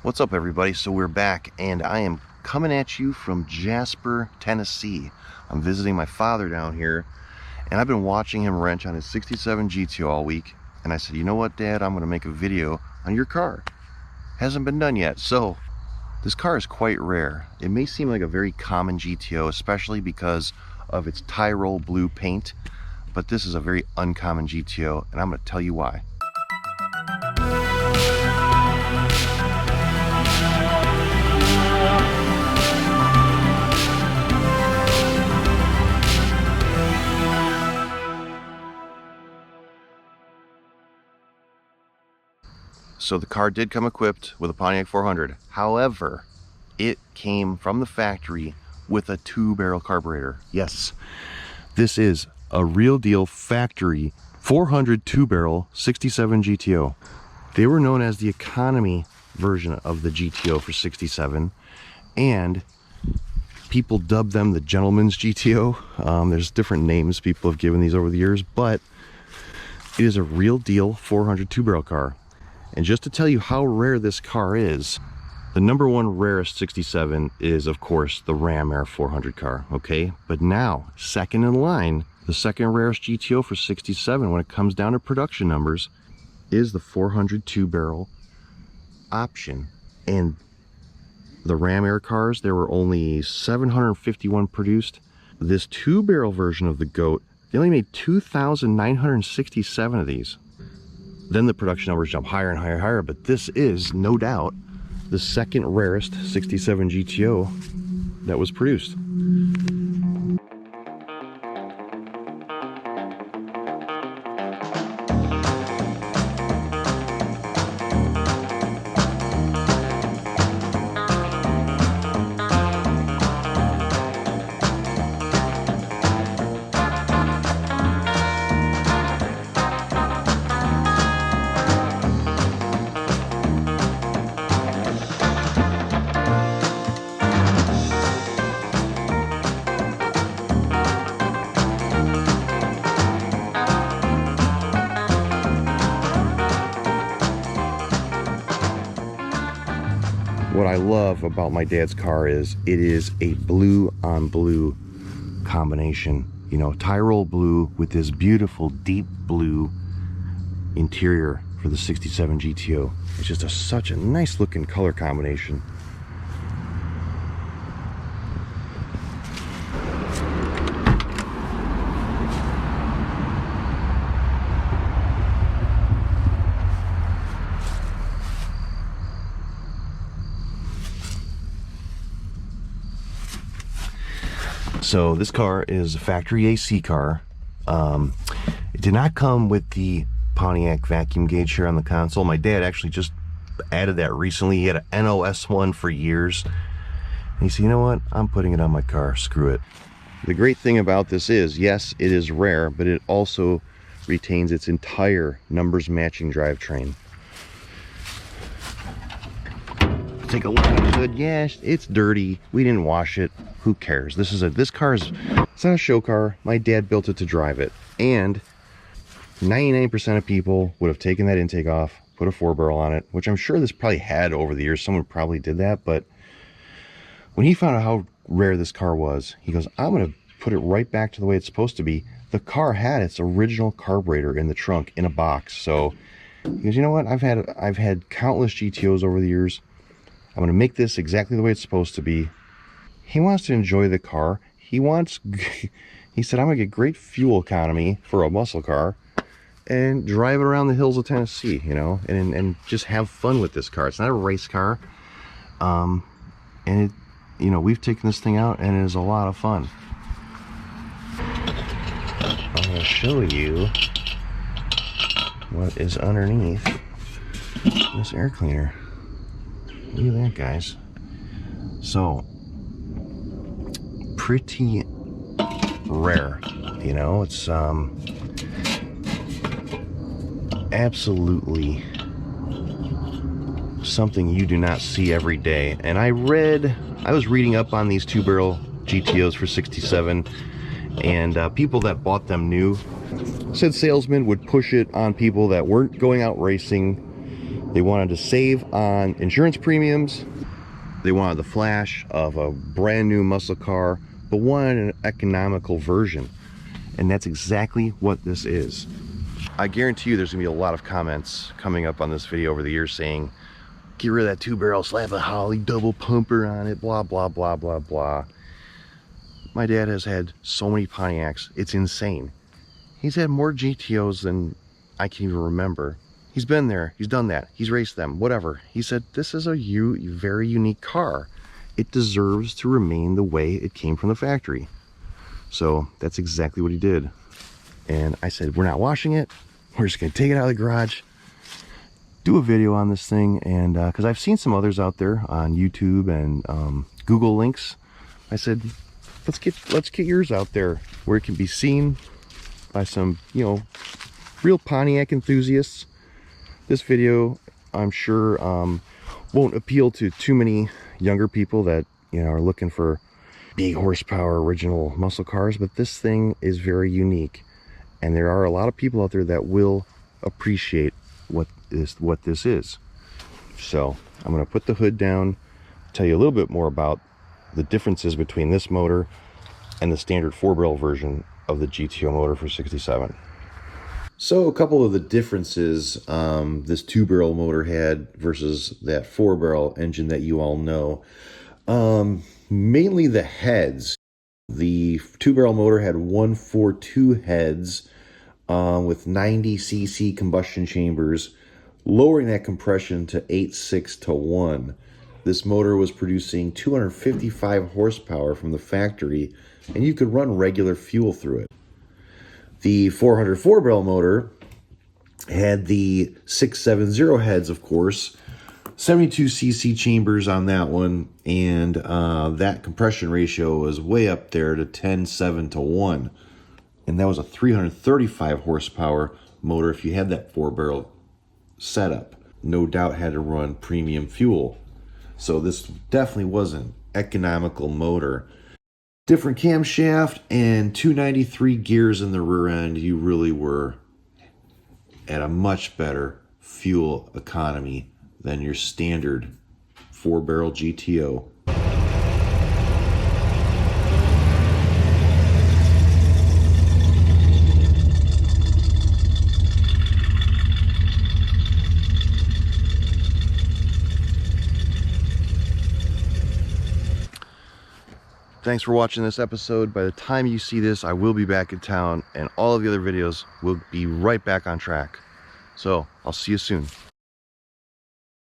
What's up, everybody? So we're back, and I am coming at you from Jasper, Tennessee. I'm visiting my father down here, and I've been watching him wrench on his 67 GTO all week. And I said, you know what, Dad? I'm going to make a video on your car. Hasn't been done yet. So this car is quite rare. It may seem like a very common GTO, especially because of its Tyrol blue paint, but this is a very uncommon GTO, and I'm going to tell you why. So the car did come equipped with a Pontiac 400. However, it came from the factory with a 2-barrel carburetor. Yes, this is a real deal factory 400 2-barrel 67 GTO. They were known as the economy version of the GTO for 67, and people dubbed them the gentleman's GTO. There's different names people have given these over the years, but it is a real deal 400 2-barrel car. And just to tell you how rare this car is, the number one rarest 67 is, of course, the Ram Air 400 car, okay? But now, second in line, the second rarest GTO for 67 when it comes down to production numbers is the 400 2-barrel option. And the Ram Air cars, there were only 751 produced. This 2-barrel version of the GOAT, they only made 2,967 of these. Then the production numbers jump higher and higher and higher, but this is, no doubt, the second rarest 67 GTO that was produced. What I love about my dad's car is it is a blue on blue combination. You know, Tyrol blue with this beautiful deep blue interior for the 67 GTO. It's just such a nice looking color combination. So this car is a factory AC car. It did not come with the Pontiac vacuum gauge here on the console. My dad actually just added that recently. He had an NOS one for years. And he said, you know what? I'm putting it on my car. Screw it. The great thing about this is, yes, it is rare, but it also retains its entire numbers matching drivetrain. Take a look at the hood. Yeah, it's dirty. We didn't wash it. Who cares? This car is, it's not a show car. My dad built it to drive it. And 99% of people would have taken that intake off, put a 4-barrel on it, which I'm sure this probably had over the years. Someone probably did that. But when he found out how rare this car was, he goes, I'm going to put it right back to the way it's supposed to be. The car had its original carburetor in the trunk in a box. So he goes, you know what? I've had countless GTOs over the years. I'm going to make this exactly the way it's supposed to be. He wants to enjoy the car. He said, I'm going to get great fuel economy for a muscle car and drive it around the hills of Tennessee, you know, and just have fun with this car. It's not a race car. And it, you know, we've taken this thing out and it is a lot of fun. I'm going to show you what is underneath this air cleaner. Look at that, guys. So, pretty rare, you know. It's absolutely something you do not see every day. And I was reading up on these 2-barrel GTOs for 67, and people that bought them new said salesmen would push it on people that weren't going out racing They wanted to save on insurance premiums. They wanted the flash of a brand new muscle car, but wanted an economical version. And that's exactly what this is. I guarantee you there's gonna be a lot of comments coming up on this video over the years saying, get rid of that 2-barrel, slap a Holly double pumper on it, blah, blah, blah, blah, blah. My dad has had so many Pontiacs, it's insane. He's had more GTOs than I can even remember. He's been there, he's done that, he's raced them, whatever. He said, this is a very unique car. It deserves to remain the way it came from the factory. So that's exactly what he did. And I said, we're not washing it. We're just gonna take it out of the garage, do a video on this thing. And because I've seen some others out there on YouTube and Google links, I said, let's get yours out there where it can be seen by some, you know, real Pontiac enthusiasts. This video, I'm sure, won't appeal to too many younger people that, you know, are looking for big horsepower original muscle cars, but this thing is very unique, and there are a lot of people out there that will appreciate what this is. So I'm going to put the hood down, tell you a little bit more about the differences between this motor and the standard 4-barrel version of the GTO motor for 67. So a couple of the differences this 2-barrel motor had versus that 4-barrel engine that you all know. Mainly the heads. The 2-barrel motor had 142 heads with 90 cc combustion chambers, lowering that compression to 8.6 to 1. This motor was producing 255 horsepower from the factory, and you could run regular fuel through it. The 404-barrel motor had the 670 heads, of course, 72 cc chambers on that one, and that compression ratio was way up there to 10.7 to 1. And that was a 335 horsepower motor if you had that 4-barrel setup. No doubt had to run premium fuel. So this definitely was an economical motor. Different camshaft and 293 gears in the rear end. You really were at a much better fuel economy than your standard 4-barrel GTO. Thanks for watching this episode. By the time you see this, I will be back in town, and all of the other videos will be right back on track. So I'll see you soon.